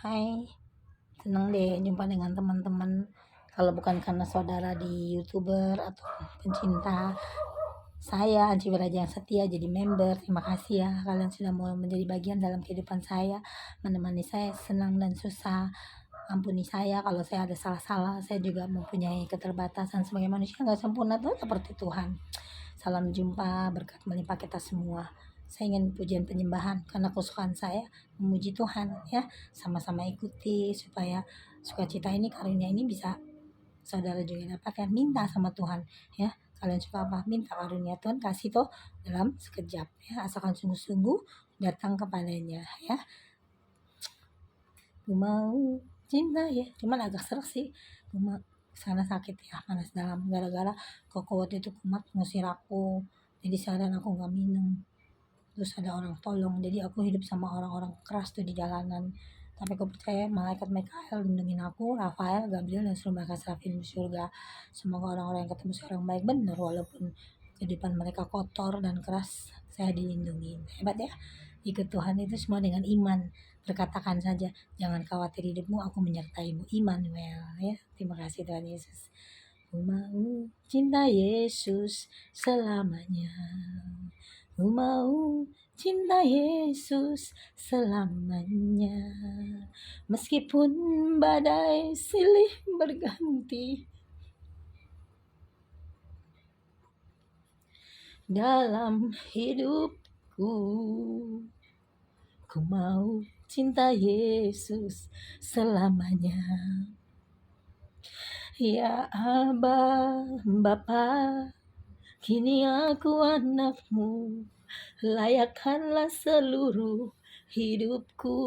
Hai, senang deh jumpa dengan teman-teman. Kalau bukan karena saudara di YouTuber atau pencinta saya, Anci Wiraja yang setia jadi member. Terima kasih ya kalian sudah mau menjadi bagian dalam kehidupan saya, menemani saya senang dan susah. Ampuni saya kalau saya ada salah-salah. Saya juga mempunyai keterbatasan sebagai manusia nggak sempurna tuh seperti Tuhan. Salam jumpa, berkat melimpah kita semua. Saya ingin pujian penyembahan karena kesukaan saya memuji Tuhan ya. Sama-sama ikuti supaya sukacita ini, karunia ini bisa saudara juga dapatkan. Minta sama Tuhan ya. Kalian suka apa? Minta karunia Tuhan kasih tuh dalam sekejap ya. Asalkan sungguh-sungguh datang kepadanya ya. Gue mau cinta ya. Cuman agak serak sih. Gue mau sana sakit ya, panas dalam gara-gara koko waktu itu kumat ngusir aku, jadi seharian aku nggak minum. Terus ada orang tolong, jadi aku hidup sama orang-orang keras tuh di jalanan. Tapi aku percaya malaikat Mikael lindungin aku, Rafael, Gabriel, dan seluruh mereka serafin di surga. Semoga orang-orang yang ketemu seorang baik benar, walaupun kehidupan mereka kotor dan keras, saya dilindungi. Hebat ya, ikut Tuhan itu semua dengan iman. Berkatakan saja, jangan khawatir hidupmu, aku menyertaimu. Immanuel ya. Terima kasih Tuhan Yesus. Ku mau cinta Yesus selamanya. Ku mau cinta Yesus selamanya. Meskipun badai silih berganti dalam hidupku, ku mau cinta Yesus selamanya. Ya Abah, Bapa, kini aku anakmu, layakkanlah seluruh hidupku.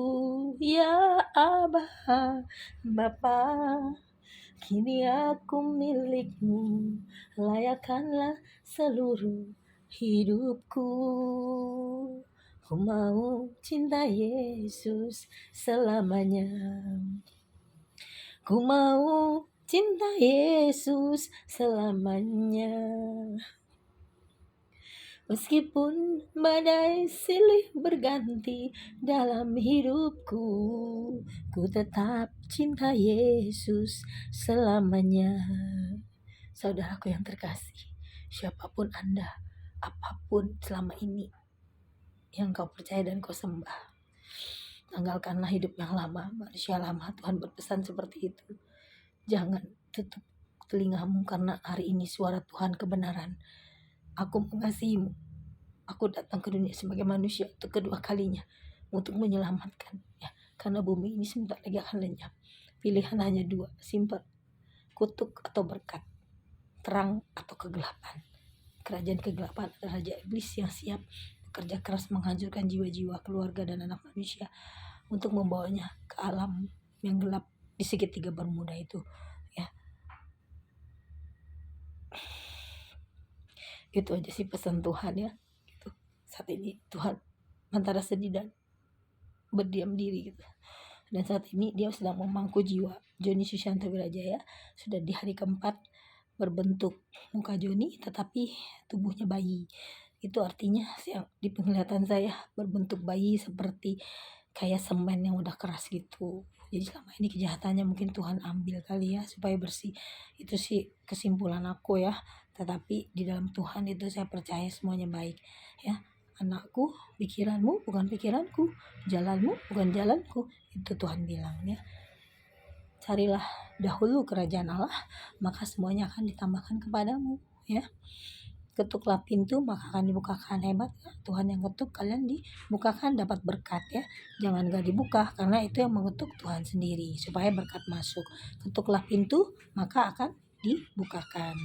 Ya Abah, Bapa, kini aku milikmu, layakkanlah seluruh hidupku. Ku mau cinta Yesus selamanya. Ku mau cinta Yesus selamanya. Meskipun badai silih berganti dalam hidupku, ku tetap cinta Yesus selamanya. Saudaraku yang terkasih, siapapun Anda, apapun selama ini yang kau percaya dan kau sembah, tanggalkanlah hidup yang lama, manusia lama. Tuhan berpesan seperti itu. Jangan tutup telingamu karena hari ini suara Tuhan kebenaran. Aku mengasihimu. Aku datang ke dunia sebagai manusia untuk kedua kalinya, untuk menyelamatkan ya. Karena bumi ini sebentar lagi akan lenyap. Pilihan hanya dua, simpel. Kutuk atau berkat. Terang atau kegelapan. Kerajaan kegelapan adalah raja iblis yang siap bekerja keras menghancurkan jiwa-jiwa, keluarga dan anak manusia untuk membawanya ke alam yang gelap di segitiga Bermuda itu ya. Itu aja sih pesan Tuhan ya gitu. Saat ini Tuhan antara sedih dan berdiam diri gitu. Dan saat ini dia sedang memangku jiwa Joni Susanto Wirajaya. Sudah di hari keempat berbentuk muka Joni tetapi tubuhnya bayi. Itu artinya di penglihatan saya berbentuk bayi seperti kayak semen yang udah keras gitu. Jadi selama ini kejahatannya mungkin Tuhan ambil kali ya supaya bersih. Itu sih kesimpulan aku ya. Tetapi di dalam Tuhan itu saya percaya semuanya baik ya. Anakku, pikiranmu bukan pikiranku, jalanmu bukan jalanku. Itu Tuhan bilang ya. Carilah dahulu kerajaan Allah, maka semuanya akan ditambahkan kepadamu ya. Ketuklah pintu maka akan dibukakan. Hebat ya? Tuhan yang ketuk, kalian dibukakan dapat berkat ya. Jangan gak dibuka karena itu yang mengetuk Tuhan sendiri supaya berkat masuk. Ketuklah pintu maka akan dibukakan.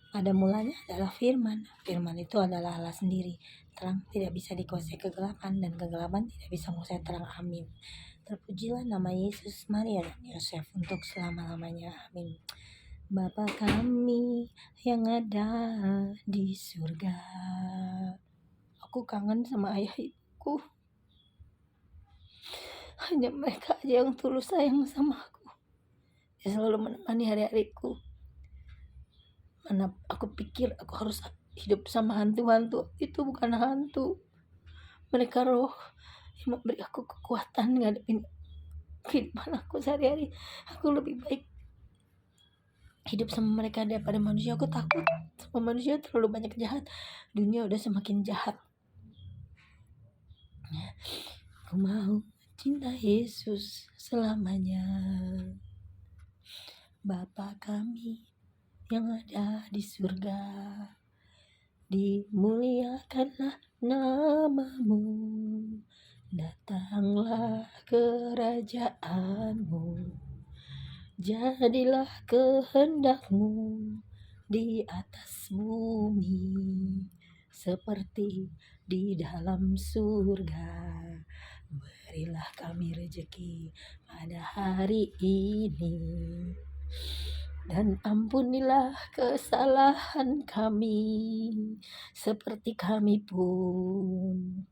Pada mulanya adalah firman. Firman itu adalah Allah sendiri. Terang tidak bisa dikuasai kegelapan dan kegelapan tidak bisa menguasai terang. Amin. Terpujilah nama Yesus, Maria dan Yosef untuk selama-lamanya. Amin. Bapa kami yang ada di surga. Aku kangen sama ayah ibuku. Hanya mereka aja yang tulus sayang sama aku. Dia selalu menemani hari-hariku. Mana aku pikir aku harus hidup sama hantu-hantu. Itu bukan hantu. Mereka roh yang memberi aku kekuatan ngadepin kehidupan aku sehari-hari. Aku lebih baik hidup sama mereka daripada manusia. Aku takut sama manusia, terlalu banyak jahat. Dunia udah semakin jahat. Aku mau cinta Yesus selamanya. Bapa kami yang ada di surga, dimuliakanlah namamu, datanglah kerajaanmu, jadilah kehendakmu di atas bumi seperti di dalam surga. Berilah kami rezeki pada hari ini, dan ampunilah kesalahan kami seperti kami pun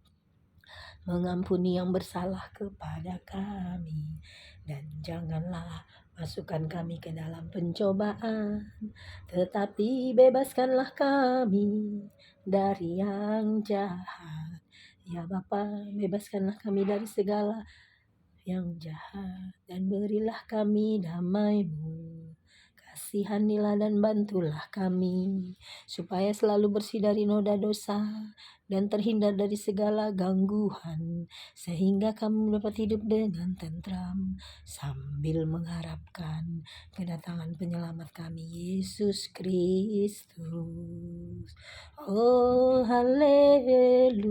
mengampuni yang bersalah kepada kami. Dan janganlah masukkan kami ke dalam pencobaan, tetapi bebaskanlah kami dari yang jahat. Ya Bapa, bebaskanlah kami dari segala yang jahat, dan berilah kami damai-Mu. Kasihanilah dan bantulah kami, supaya selalu bersih dari noda dosa dan terhindar dari segala gangguan, sehingga kami dapat hidup dengan tentram sambil mengharapkan kedatangan penyelamat kami, Yesus Kristus. Oh haleluya,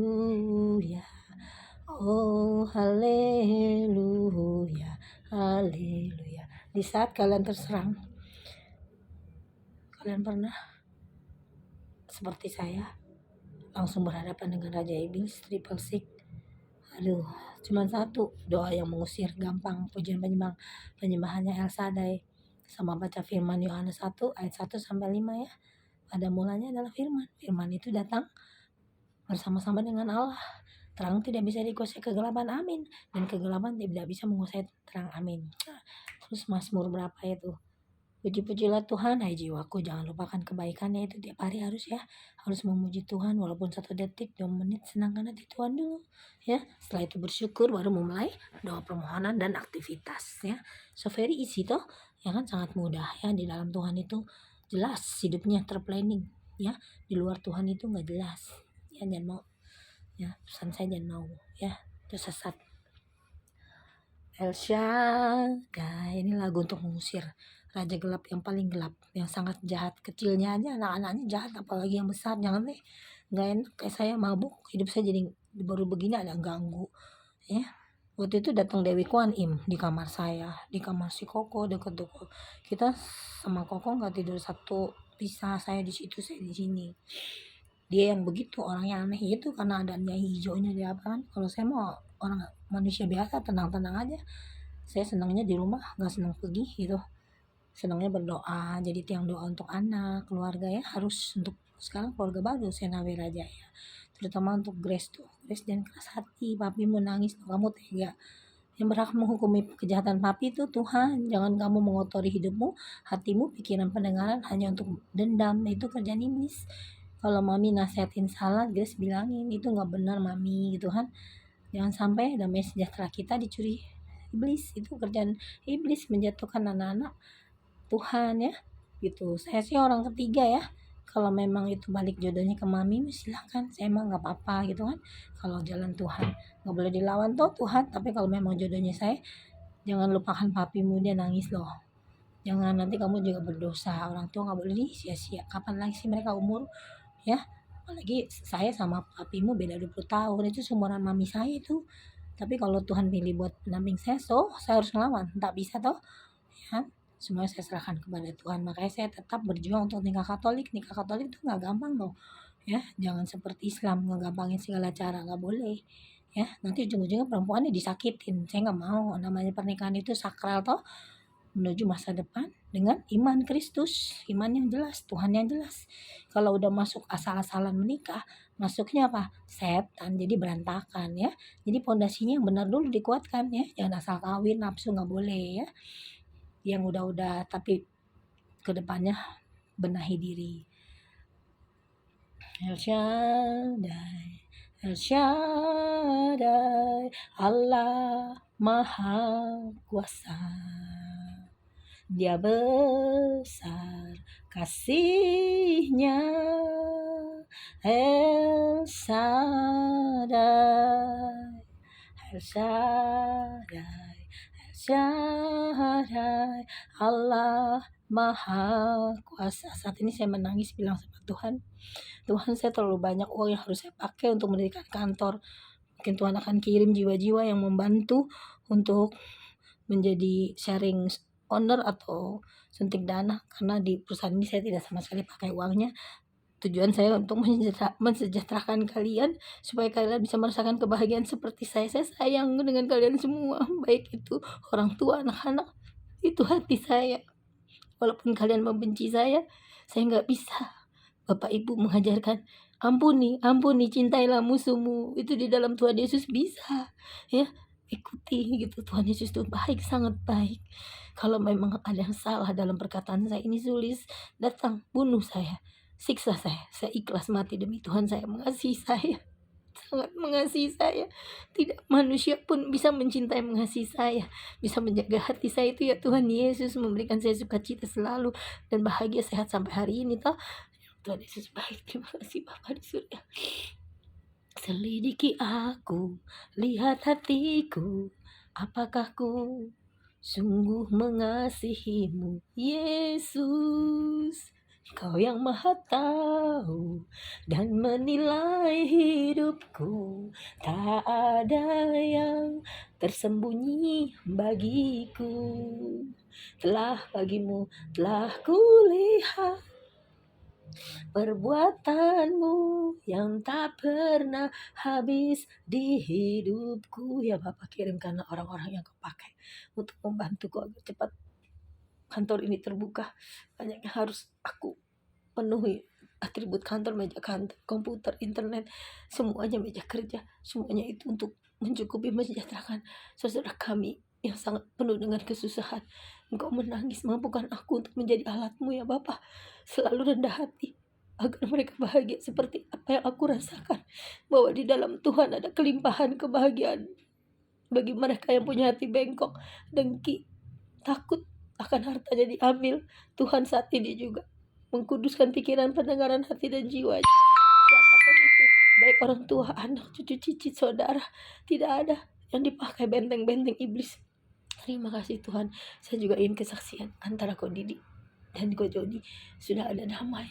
oh haleluya, haleluya. Di saat kalian terserang, kalian pernah seperti saya langsung berhadapan dengan Raja Iblis, Triple Six? Aduh, cuma satu doa yang mengusir gampang. Pujian penyembahannya El Shaddai, sama baca firman Yohanes 1 ayat 1 sampai 5 ya. Pada mulanya adalah firman. Firman itu datang bersama-sama dengan Allah. Terang tidak bisa dikuasai kegelapan, amin. Dan kegelapan tidak bisa menguasai terang, amin. Terus Mazmur berapa itu? Puji-pujilah Tuhan, hai jiwaku, jangan lupakan kebaikannya. Itu tiap hari harus ya. Harus memuji Tuhan walaupun 1 detik, 2 menit, senangkan hati Tuhan dulu ya. Setelah itu bersyukur, baru memulai doa permohonan dan aktivitas ya. So very easy toh, ya kan, sangat mudah ya. Di dalam Tuhan itu jelas hidupnya terplanning ya. Di luar Tuhan itu nggak jelas ya. Jangan mau ya, pesan saya jangan mau ya, itu sesat. El Shaddai, ini lagu untuk mengusir raja gelap yang paling gelap, yang sangat jahat. Kecilnya aja anak-anaknya jahat, apalagi yang besar. Jangan deh, nggak enak. Kayak saya mabuk, hidup saya jadi baru begini ada ganggu ya. Waktu itu datang Dewi Kwan Im di kamar saya, di kamar si Koko, deket Koko. Kita sama Koko nggak tidur satu pisah, saya di situ, saya di sini. Dia yang begitu, orangnya aneh itu karena adanya hijaunya di apa kan. Kalau saya mau orang manusia biasa, tenang-tenang aja. Saya senangnya di rumah, nggak senang pergi gitu. Senangnya berdoa, jadi tiang doa untuk anak, keluarga ya. Harus untuk sekarang keluarga baru saya Nawi Raja ya. Terutama untuk Grace tuh. Grace jangan keras hati, papi mau nangis, kamu tega. Yang berhak menghukumi kejahatan papi itu Tuhan. Jangan kamu mengotori hidupmu, hatimu, pikiran, pendengaran hanya untuk dendam. Itu kerjaan iblis. Kalau mami nasihatin salah, Grace bilangin itu nggak benar mami gitu kan. Jangan sampai damai sejahtera kita dicuri iblis. Itu kerjaan iblis, menjatuhkan anak-anak Tuhan ya gitu. Saya sih orang ketiga ya. Kalau memang itu balik jodohnya ke mami, silahkan, saya emang nggak apa-apa gitu kan. Kalau jalan Tuhan nggak boleh dilawan tuh Tuhan. Tapi kalau memang jodohnya saya, jangan lupakan papimu, dia nangis loh. Jangan nanti kamu juga berdosa. Orang tua nggak boleh sia-sia. Kapan lagi sih mereka umur ya. Apalagi saya sama papimu beda 20 tahun. Itu seumuran mami saya itu. Tapi kalau Tuhan pilih buat pendamping saya, so saya harus ngelawan. Tak bisa toh ya. Semuanya saya serahkan kepada Tuhan. Makanya saya tetap berjuang untuk nikah Katolik. Nikah Katolik itu nggak gampang loh ya. Jangan seperti Islam ngegampangin segala cara, nggak boleh ya. Nanti ujung-ujungnya perempuannya disakitin. Saya nggak mau. Namanya pernikahan itu sakral toh, menuju masa depan dengan iman Kristus, iman yang jelas, Tuhan yang jelas. Kalau udah masuk asal-asalan menikah, masuknya apa? Setan, jadi berantakan ya. Jadi pondasinya yang benar dulu dikuatkan ya. Jangan asal kawin, nafsu nggak boleh ya. Yang udah tapi kedepannya benahi diri. El Shaddai, El Shaddai, Allah Maha Kuasa. Dia besar kasih-Nya, El Shaddai, El Shaddai, El Shaddai, Allah Maha Kuasa. Saat ini saya menangis bilang sama Tuhan, Tuhan, saya terlalu banyak uang yang harus saya pakai untuk mendirikan kantor. Mungkin Tuhan akan kirim jiwa-jiwa yang membantu untuk menjadi sharing owner atau suntik dana, karena di perusahaan ini saya tidak sama sekali pakai uangnya. Tujuan saya untuk mensejahterakan kalian supaya kalian bisa merasakan kebahagiaan seperti saya. Saya sayang dengan kalian semua, baik itu orang tua, anak-anak. Itu hati saya. Walaupun kalian membenci saya nggak bisa. Bapak Ibu mengajarkan, ampuni, cintailah musuhmu. Itu di dalam Tuhan Yesus bisa. Ya, ikuti gitu. Tuhan Yesus itu baik, sangat baik. Kalau memang ada yang salah dalam perkataan saya ini, sulis, datang, bunuh saya, siksa saya ikhlas mati demi Tuhan. Saya mengasihi saya, sangat mengasihi saya. Tidak manusia pun bisa mencintai, mengasihi saya, bisa menjaga hati saya. Itu ya Tuhan Yesus, memberikan saya sukacita selalu dan bahagia sehat sampai hari ini toh. Tuhan Yesus baik. Terima kasih Bapa di surga. Selidiki aku, lihat hatiku, apakah ku sungguh mengasihimu, Yesus. Kau yang maha tahu dan menilai hidupku, tak ada yang tersembunyi bagiku. Bagimu telah kulihat perbuatanmu yang tak pernah habis di hidupku. Ya Bapak, kirimkanlah orang-orang yang Kau pakai untuk membantuku agar cepat kantor ini terbuka. Banyak yang harus aku penuhi, atribut kantor, meja kantor, komputer, internet, semuanya, meja kerja, semuanya itu untuk mencukupi, mensejahterakan saudara kami yang sangat penuh dengan kesusahan. Engkau menangis, mampukan aku untuk menjadi alatmu ya Bapak. Selalu rendah hati agar mereka bahagia seperti apa yang aku rasakan, bahwa di dalam Tuhan ada kelimpahan kebahagiaan bagi mereka yang punya hati bengkok, dengki, takut akan hartanya diambil. Tuhan saat ini juga mengkuduskan pikiran, pendengaran hati dan jiwa siapapun itu, baik orang tua, anak, cucu, cicit, saudara, tidak ada yang dipakai benteng-benteng iblis. Terima kasih Tuhan. Saya juga ingin kesaksian antara Ko Didi dan Ko Jody. Sudah ada damai,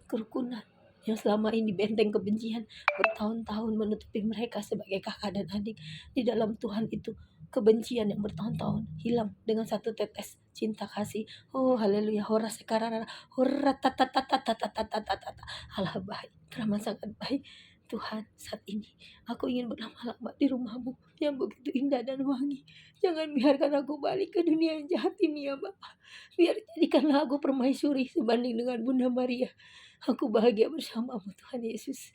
kerukunan yang selama ini benteng kebencian bertahun-tahun menutupi mereka sebagai kakak dan adik. Di dalam Tuhan itu kebencian yang bertahun-tahun hilang dengan satu tetes cinta kasih. Oh haleluya, hora sekarang, hora tatatatatatatatatatata. Allah baik, teramat sangat baik. Tuhan, saat ini aku ingin berlama-lama di rumah-Mu yang begitu indah dan wangi. Jangan biarkan aku balik ke dunia yang jahat ini ya Bapa. Biar jadikanlah aku permaisuri sebanding dengan Bunda Maria. Aku bahagia bersama-Mu Tuhan Yesus.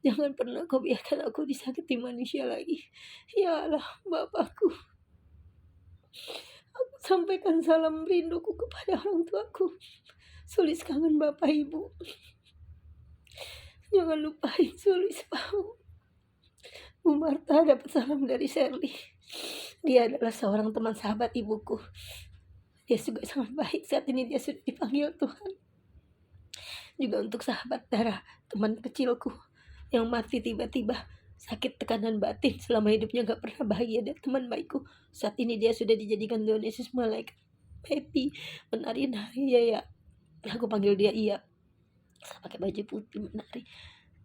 Jangan pernah Kau biarkan aku disakiti manusia lagi. Ya Allah Bapakku, aku sampaikan salam rinduku kepada orang tuaku. Sulis kangen Bapak Ibu. Jangan lupain Sulis Pau. Bu Marta dapat salam dari Shirley. Dia adalah seorang teman sahabat ibuku. Dia juga sangat baik. Saat ini dia sudah dipanggil Tuhan. Juga untuk sahabat darah, teman kecilku yang mati tiba-tiba, sakit tekanan batin, selama hidupnya gak pernah bahagia. Dan teman baikku, saat ini dia sudah dijadikan Tuhan Yesus malaikat. Happy, menari-nari ya. Aku panggil dia Iya. Pakai baju putih menari.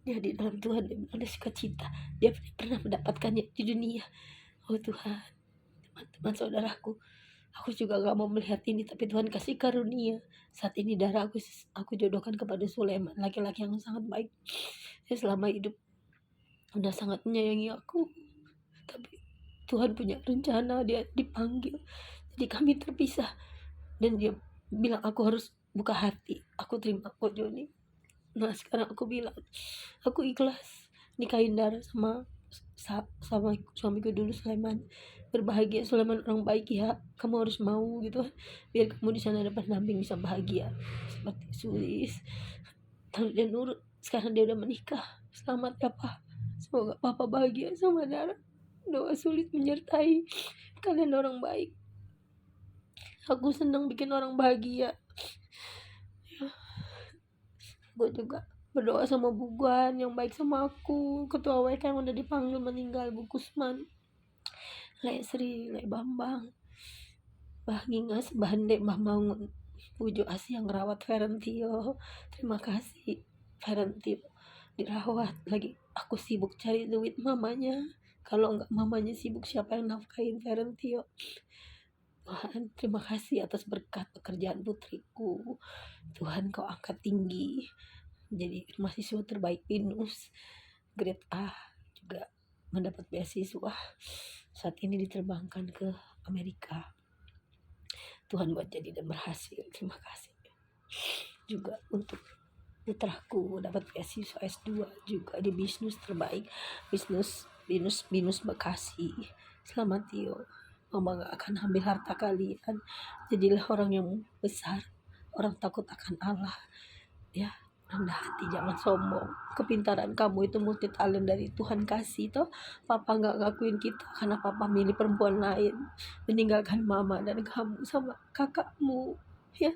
Dia di dalam Tuhan, dia ada sukacita. Dia pernah mendapatkannya di dunia. Oh Tuhan, teman-teman saudaraku, aku juga gak mau melihat ini, tapi Tuhan kasih karunia. Saat ini darah aku jodohkan kepada Sulaiman, laki-laki yang sangat baik. Dia selama hidup udah sangat menyayangi aku, tapi Tuhan punya rencana, dia dipanggil. Jadi kami terpisah. Dan dia bilang aku harus buka hati. Aku terima kok Joni. Nah sekarang aku bilang aku ikhlas nikahin Dara sama suamiku dulu Sulaiman. Berbahagia, Sulaiman orang baik ya, kamu harus mau gitu, biar kamu di sana ada pendamping bisa bahagia seperti Sulis. Dan dia nurut, sekarang dia udah menikah. Selamat ya Pak. Semoga papa bahagia sama Dara. Doa sulit menyertai kalian orang baik. Aku senang bikin orang bahagia. Gue juga berdoa sama Bugan yang baik sama aku, ketua WK yang udah dipanggil meninggal, Bu Kusman, Lek Sri, Lek Bambang, Mbah Ngingas, Mbah Ndek, Mbah Mangun, Bu Asi yang ngerawat Ferentio. Terima kasih Ferentio dirawat. Lagi aku sibuk cari duit mamanya. Kalau enggak mamanya sibuk, siapa yang nafkahin Ferentio? Tuhan, terima kasih atas berkat pekerjaan putriku. Tuhan, kau angkat tinggi jadi mahasiswa terbaik BINUS grade A, juga mendapat beasiswa, saat ini diterbangkan ke Amerika. Tuhan buat jadi dan berhasil. Terima kasih juga untuk putraku dapat beasiswa S2 juga di bisnis terbaik, BINUS Bekasi. Selamat Tio, mama gak akan ambil harta kalian, jadilah orang yang besar, orang takut akan Allah ya, rendah hati, jangan sombong. Kepintaran kamu itu multi talent dari Tuhan kasih toh. Papa nggak ngakuin kita karena papa milih perempuan lain, meninggalkan mama dan kamu sama kakakmu ya.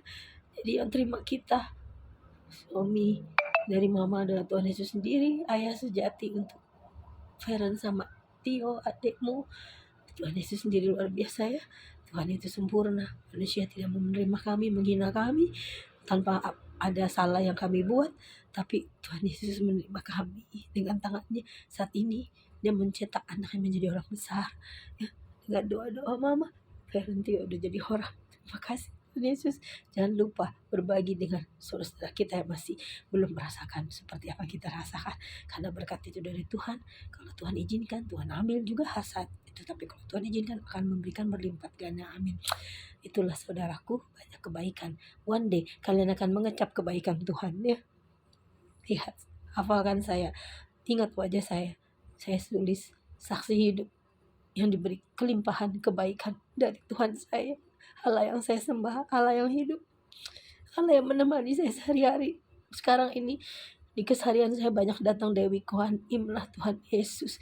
Jadi yang terima kita suami dari mama adalah Tuhan Yesus sendiri, ayah sejati untuk Feren sama Tio adikmu. Tuhan Yesus sendiri luar biasa ya. Tuhan itu sempurna, manusia tidak menerima kami, menghina kami tanpa ada salah yang kami buat, tapi Tuhan Yesus menerima kami dengan tangannya. Saat ini dia mencetak anaknya menjadi orang besar ya, dengan doa-doa mama Ferentio udah jadi orang. Terima kasih Tuhan Yesus. Jangan lupa berbagi dengan saudara kita yang masih belum merasakan seperti apa kita rasakan, karena berkat itu dari Tuhan. Kalau Tuhan izinkan, Tuhan ambil juga hasad itu, tapi kalau Tuhan izinkan akan memberikan berlipat ganda. Amin. Itulah saudaraku, banyak kebaikan. One day kalian akan mengecap kebaikan Tuhan ya. Lihat, hafalkan saya, ingat wajah saya tulis saksi hidup yang diberi kelimpahan kebaikan dari Tuhan saya. Allah yang saya sembah, Allah yang hidup, Allah yang menemani saya sehari-hari. Sekarang ini di keseharian saya banyak datang Dewi Kuan Im lah, Tuhan Yesus.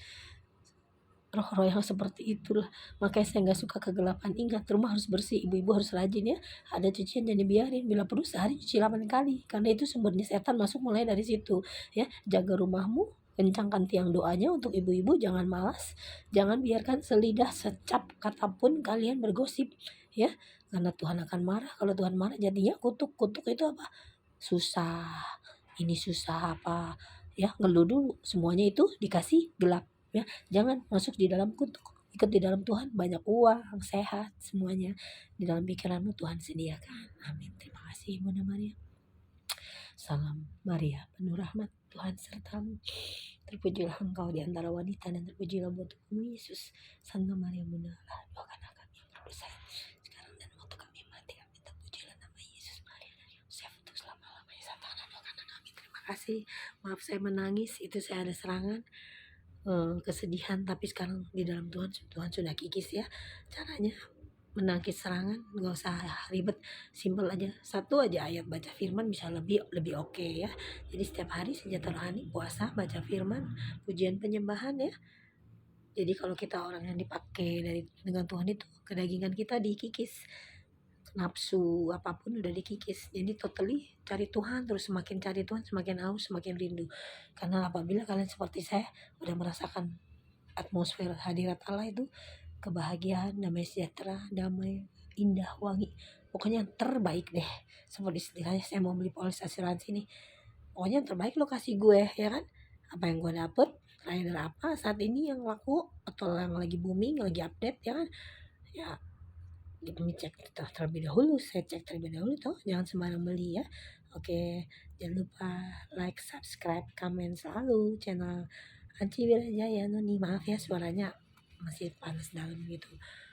Roh-roh yang seperti itulah, makanya saya nggak suka kegelapan. Ingat, rumah harus bersih, ibu-ibu harus rajin ya. Ada cucian jangan dibiarin, bila perlu sehari cuci 8 kali, karena itu sumbernya setan masuk mulai dari situ ya. Jaga rumahmu, kencangkan tiang doanya untuk ibu-ibu, jangan malas, jangan biarkan selidah secap kata pun kalian bergosip ya, karena Tuhan akan marah. Kalau Tuhan marah jadinya kutuk itu apa, susah, ini susah apa ya, ngeluh dulu, semuanya itu dikasih gelap ya. Jangan masuk di dalam kutuk, ikut di dalam Tuhan, banyak uang, sehat, semuanya di dalam pikiranmu Tuhan sediakan. Amin. Terima kasih Bunda Maria. Salam Maria penuh rahmat, Tuhan sertamu. Terpujilah engkau di antara wanita dan terpujilah buah tubuhmu Yesus. Santa Maria Bunda Allah, doakanlah kami yang berdosa sekarang dan waktu kami mati. Amin. Terpujilah nama Yesus, Maria dan Yosef untuk selama-lamanya. Santana doakanlah kami. Terima kasih. Maaf saya menangis, itu saya ada serangan kesedihan, tapi sekarang di dalam Tuhan sudah kikis ya. Caranya menangkis serangan nggak usah ribet, simpel aja, satu aja ayat baca firman bisa lebih oke ya. Jadi setiap hari senjata rohani, puasa, baca firman, pujian penyembahan ya. Jadi kalau kita orang yang dipakai dengan Tuhan itu, kedagingan kita dikikis, nafsu apapun udah dikikis. Jadi totally cari Tuhan, terus semakin cari Tuhan semakin haus, semakin rindu. Karena apabila kalian seperti saya udah merasakan atmosfer hadirat Allah itu, kebahagiaan, damai sejahtera, damai, indah, wangi, pokoknya yang terbaik deh. Seperti istilahnya saya mau beli polis asuransi nih, pokoknya yang terbaik lo kasih gue ya kan. Apa yang gue dapet, rider apa saat ini yang laku atau yang lagi booming, lagi update ya kan ya, demi cek terlebih dahulu, saya cek terlebih dahulu toh, jangan sembarang beli ya. Oke, jangan lupa like, subscribe, komen selalu channel Anci Wirajaya Noni. Maaf ya suaranya masih panas dalam gitu.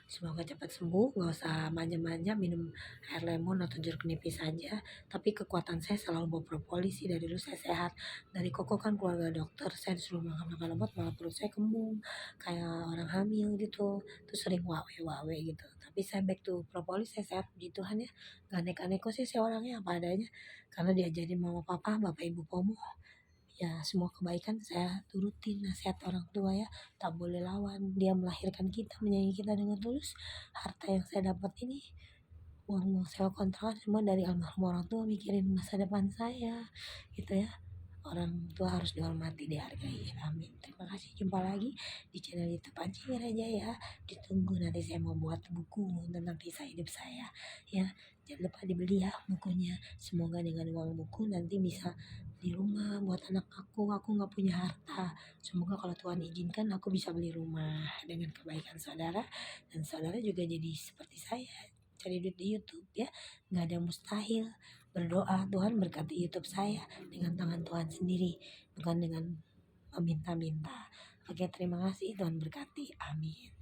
Semoga cepat sembuh, nggak usah manja-manja minum air lemon atau jeruk nipis saja. Tapi kekuatan saya selalu bawa propolis sih, dari dulu saya sehat. Dari Koko kan keluarga dokter, saya disuruh makan obat malah perut saya kembung kayak orang hamil gitu, terus sering wawe gitu. Tapi saya back to propolis, saya sehat puji Tuhan ya. Gak aneh-aneh kok sih saya orangnya apa adanya, karena diajarin mama papa, bapak ibu pomo Ya semua kebaikan saya turutin, nasihat orang tua ya, tak boleh lawan. Dia melahirkan kita, menyayangi kita dengan tulus. Harta yang saya dapat ini, uang sewa kontrakan semua dari almarhum orang tua, mikirin masa depan saya gitu ya. Orang tua harus dihormati, dihargai. Amin. Terima kasih. Jumpa lagi di channel YouTube Pancing Raja ya. Ditunggu, nanti saya mau buat buku tentang kisah hidup saya ya. Jangan lupa dibeli ya bukunya. Semoga dengan uang buku nanti bisa beli rumah buat anak aku. Aku nggak punya harta. Semoga kalau Tuhan izinkan aku bisa beli rumah dengan kebaikan saudara, dan saudara juga jadi seperti saya, cari duit di YouTube ya. Nggak ada yang mustahil. Berdoa, Tuhan berkati YouTube saya dengan tangan Tuhan sendiri, bukan dengan meminta-minta. Oke, terima kasih, Tuhan berkati. Amin.